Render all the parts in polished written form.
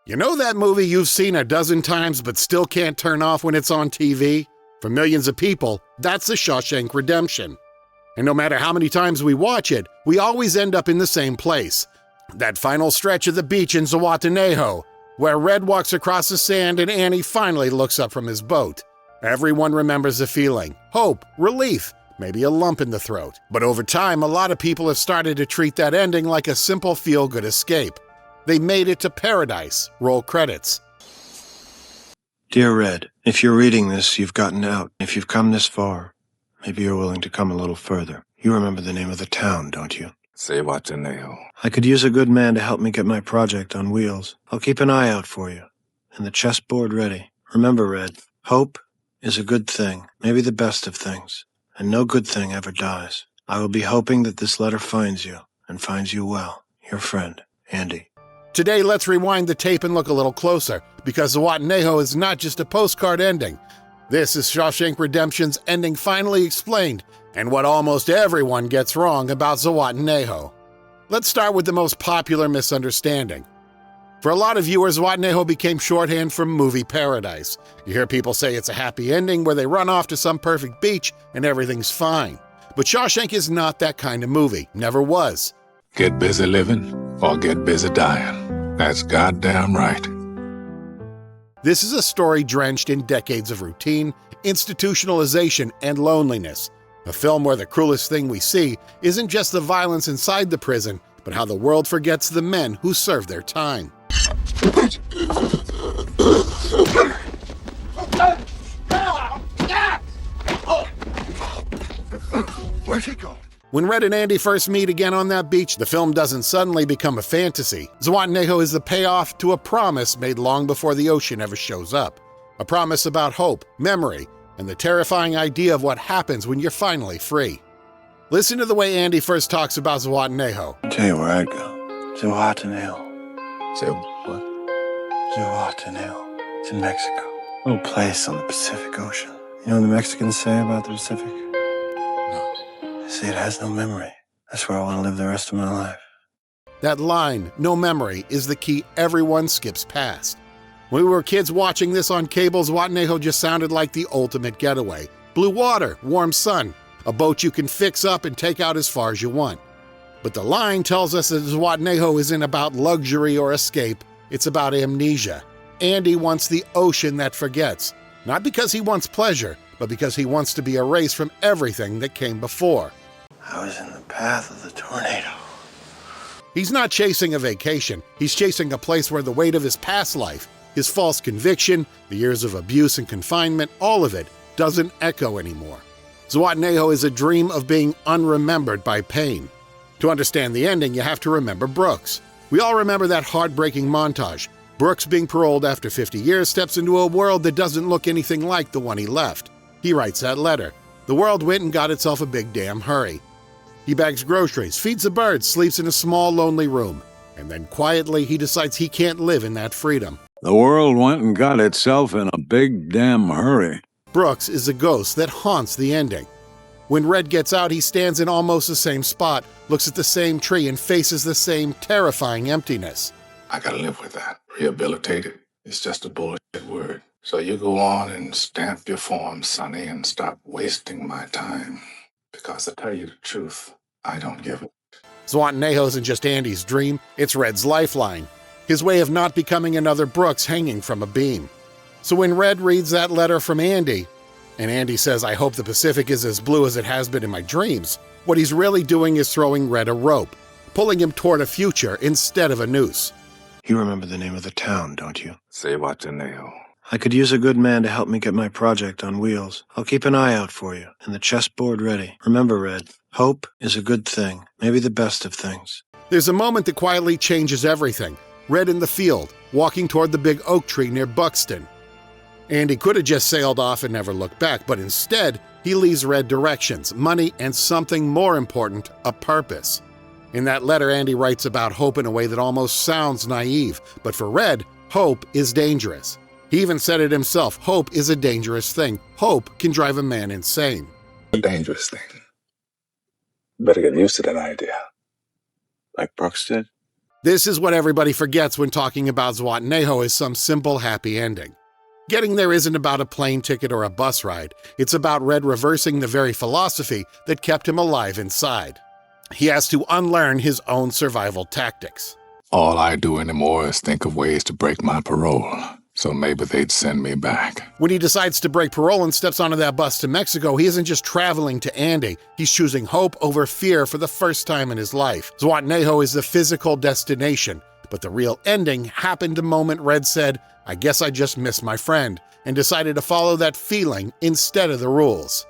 You know that movie you've seen a dozen times but still can't turn off when it's on TV? For millions of people, that's The Shawshank Redemption. And no matter how many times we watch it, we always end up in the same place. That final stretch of the beach in Zihuatanejo, where Red walks across the sand and Andy finally looks up from his boat. Everyone remembers the feeling. Hope, relief, maybe a lump in the throat. But over time, a lot of people have started to treat that ending like a simple feel-good escape. They made it to paradise. Roll credits. Dear Red, if you're reading this, you've gotten out. If you've come this far, maybe you're willing to come a little further. You remember the name of the town, don't you? Zihuatanejo. I could use a good man to help me get my project on wheels. I'll keep an eye out for you. And the chessboard ready. Remember, Red, hope is a good thing, maybe the best of things. And no good thing ever dies. I will be hoping that this letter finds you, and finds you well. Your friend, Andy. Today, let's rewind the tape and look a little closer, because Zihuatanejo is not just a postcard ending. This is Shawshank Redemption's ending finally explained, and what almost everyone gets wrong about Zihuatanejo. Let's start with the most popular misunderstanding. For a lot of viewers, Zihuatanejo became shorthand for movie paradise. You hear people say it's a happy ending where they run off to some perfect beach and everything's fine. But Shawshank is not that kind of movie, never was. Get busy living or get busy dying. That's goddamn right. This is a story drenched in decades of routine, institutionalization, and loneliness. A film where the cruelest thing we see isn't just the violence inside the prison, but how the world forgets the men who serve their time. Where'd he go? When Red and Andy first meet again on that beach, the film doesn't suddenly become a fantasy. Zihuatanejo is the payoff to a promise made long before the ocean ever shows up. A promise about hope, memory, and the terrifying idea of what happens when you're finally free. Listen to the way Andy first talks about Zihuatanejo. I'll tell you where I'd go. Zihuatanejo. Say what? Zihuatanejo. It's in Mexico. A little place on the Pacific Ocean. You know what the Mexicans say about the Pacific? No. They say it has no memory. That's where I want to live the rest of my life. That line, no memory, is the key everyone skips past. When we were kids watching this on cable, Zihuatanejo just sounded like the ultimate getaway. Blue water, warm sun, a boat you can fix up and take out as far as you want. But the line tells us that Zihuatanejo isn't about luxury or escape, it's about amnesia. Andy wants the ocean that forgets, not because he wants pleasure, but because he wants to be erased from everything that came before. I was in the path of the tornado. He's not chasing a vacation, he's chasing a place where the weight of his past life, his false conviction, the years of abuse and confinement, all of it doesn't echo anymore. Zihuatanejo is a dream of being unremembered by pain. To understand the ending, you have to remember Brooks. We all remember that heartbreaking montage. Brooks, being paroled after 50 years, steps into a world that doesn't look anything like the one he left. He writes that letter. The world went and got itself a big damn hurry. He bags groceries, feeds the birds, sleeps in a small, lonely room. And then quietly, he decides he can't live in that freedom. The world went and got itself in a big damn hurry. Brooks is a ghost that haunts the ending. When Red gets out, he stands in almost the same spot, looks at the same tree, and faces the same terrifying emptiness. I gotta live with that. Rehabilitated. It's just a bullshit word. So you go on and stamp your form, Sonny, and stop wasting my time. Because to tell you the truth, I don't give it. Zihuatanejo isn't just Andy's dream, it's Red's lifeline. His way of not becoming another Brooks hanging from a beam. So when Red reads that letter from Andy, and Andy says, I hope the Pacific is as blue as it has been in my dreams, what he's really doing is throwing Red a rope, pulling him toward a future instead of a noose. You remember the name of the town, don't you? Zihuatanejo. I could use a good man to help me get my project on wheels. I'll keep an eye out for you, and the chessboard ready. Remember, Red, hope is a good thing, maybe the best of things. There's a moment that quietly changes everything. Red in the field, walking toward the big oak tree near Buxton. Andy could have just sailed off and never looked back, but instead, he leaves Red directions, money, and something more important, a purpose. In that letter, Andy writes about hope in a way that almost sounds naive, but for Red, hope is dangerous. He even said it himself, hope is a dangerous thing. Hope can drive a man insane. A dangerous thing. Better get used to that idea. Like Brooks did? This is what everybody forgets when talking about Zihuatanejo as some simple happy ending. Getting there isn't about a plane ticket or a bus ride. It's about Red reversing the very philosophy that kept him alive inside. He has to unlearn his own survival tactics. All I do anymore is think of ways to break my parole, so maybe they'd send me back. When he decides to break parole and steps onto that bus to Mexico, he isn't just traveling to Andy. He's choosing hope over fear for the first time in his life. Zihuatanejo is the physical destination, but the real ending happened the moment Red said, "I guess I just missed my friend," and decided to follow that feeling instead of the rules.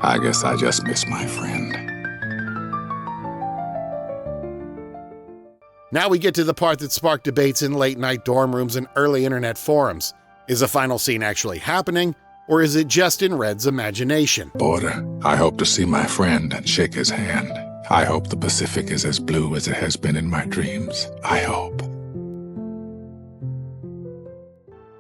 I guess I just missed my friend. Now we get to the part that sparked debates in late-night dorm rooms and early internet forums. Is the final scene actually happening, or is it just in Red's imagination? Border, I hope to see my friend and shake his hand. I hope the Pacific is as blue as it has been in my dreams. I hope.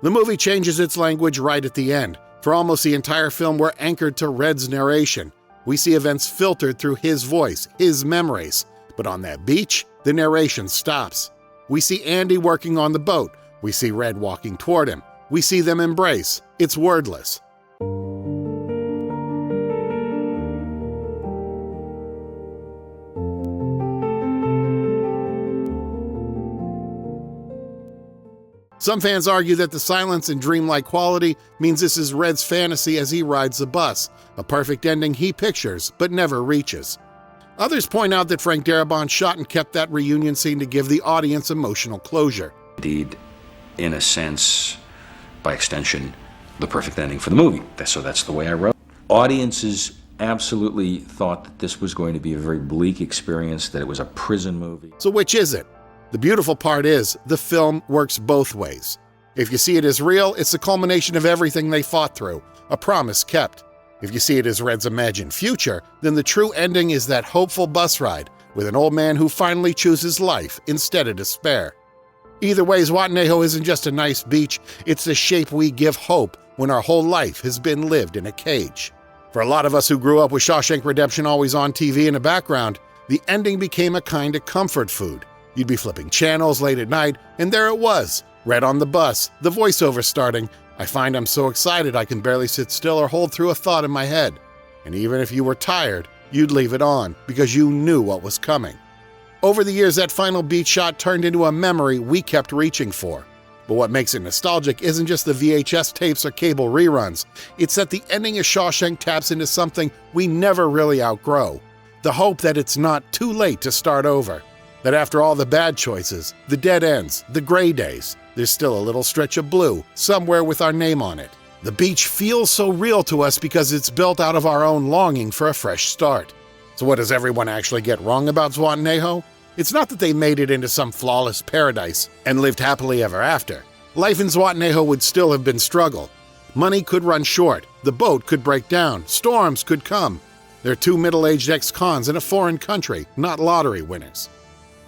The movie changes its language right at the end. For almost the entire film, we're anchored to Red's narration. We see events filtered through his voice, his memories. But on that beach, the narration stops. We see Andy working on the boat. We see Red walking toward him. We see them embrace. It's wordless. Some fans argue that the silence and dreamlike quality means this is Red's fantasy as he rides the bus, a perfect ending he pictures but never reaches. Others point out that Frank Darabont shot and kept that reunion scene to give the audience emotional closure. Indeed, in a sense, by extension, the perfect ending for the movie. So that's the way I wrote. Audiences absolutely thought that this was going to be a very bleak experience, that it was a prison movie. So which is it? The beautiful part is, the film works both ways. If you see it as real, it's the culmination of everything they fought through, a promise kept. If you see it as Red's imagined future, then the true ending is that hopeful bus ride with an old man who finally chooses life instead of despair. Either way, Zihuatanejo isn't just a nice beach, it's the shape we give hope when our whole life has been lived in a cage. For a lot of us who grew up with Shawshank Redemption always on TV in the background, the ending became a kind of comfort food. You'd be flipping channels late at night, and there it was, Red on the bus, the voiceover starting, "I find I'm so excited I can barely sit still or hold through a thought in my head." And even if you were tired, you'd leave it on because you knew what was coming. Over the years, that final beat shot turned into a memory we kept reaching for. But what makes it nostalgic isn't just the VHS tapes or cable reruns. It's that the ending of Shawshank taps into something we never really outgrow. The hope that it's not too late to start over. That after all the bad choices, the dead ends, the gray days, there's still a little stretch of blue somewhere with our name on it. The beach feels so real to us because it's built out of our own longing for a fresh start. So what does everyone actually get wrong about Zihuatanejo? It's not that they made it into some flawless paradise and lived happily ever after. Life in Zihuatanejo would still have been struggle. Money could run short, the boat could break down, storms could come. They're two middle-aged ex-cons in a foreign country, not lottery winners.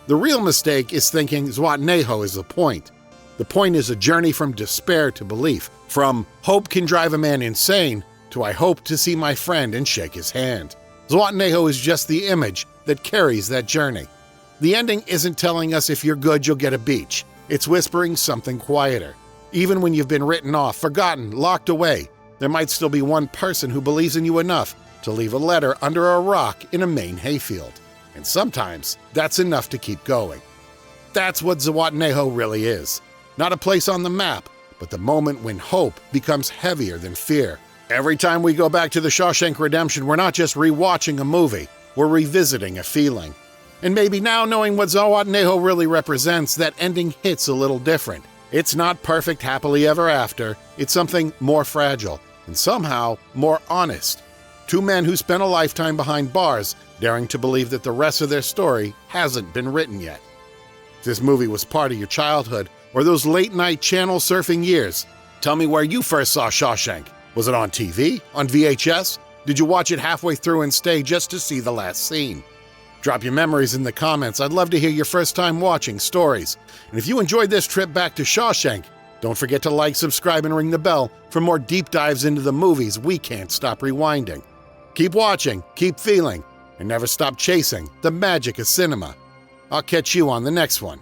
The real mistake is thinking Zihuatanejo is the point. The point is a journey from despair to belief, from hope can drive a man insane to I hope to see my friend and shake his hand. Zihuatanejo is just the image that carries that journey. The ending isn't telling us if you're good, you'll get a beach. It's whispering something quieter. Even when you've been written off, forgotten, locked away, there might still be one person who believes in you enough to leave a letter under a rock in a Maine hayfield. And sometimes that's enough to keep going. That's what Zihuatanejo really is. Not a place on the map, but the moment when hope becomes heavier than fear. Every time we go back to the Shawshank Redemption, we're not just rewatching a movie, we're revisiting a feeling. And maybe now, knowing what Zihuatanejo really represents, that ending hits a little different. It's not perfect happily ever after, it's something more fragile, and somehow more honest. Two men who spent a lifetime behind bars, daring to believe that the rest of their story hasn't been written yet. If this movie was part of your childhood, or those late-night channel surfing years, tell me where you first saw Shawshank. Was it on TV? On VHS? Did you watch it halfway through and stay just to see the last scene? Drop your memories in the comments. I'd love to hear your first time watching stories. And if you enjoyed this trip back to Shawshank, don't forget to like, subscribe, and ring the bell for more deep dives into the movies we can't stop rewinding. Keep watching, keep feeling, and never stop chasing the magic of cinema. I'll catch you on the next one.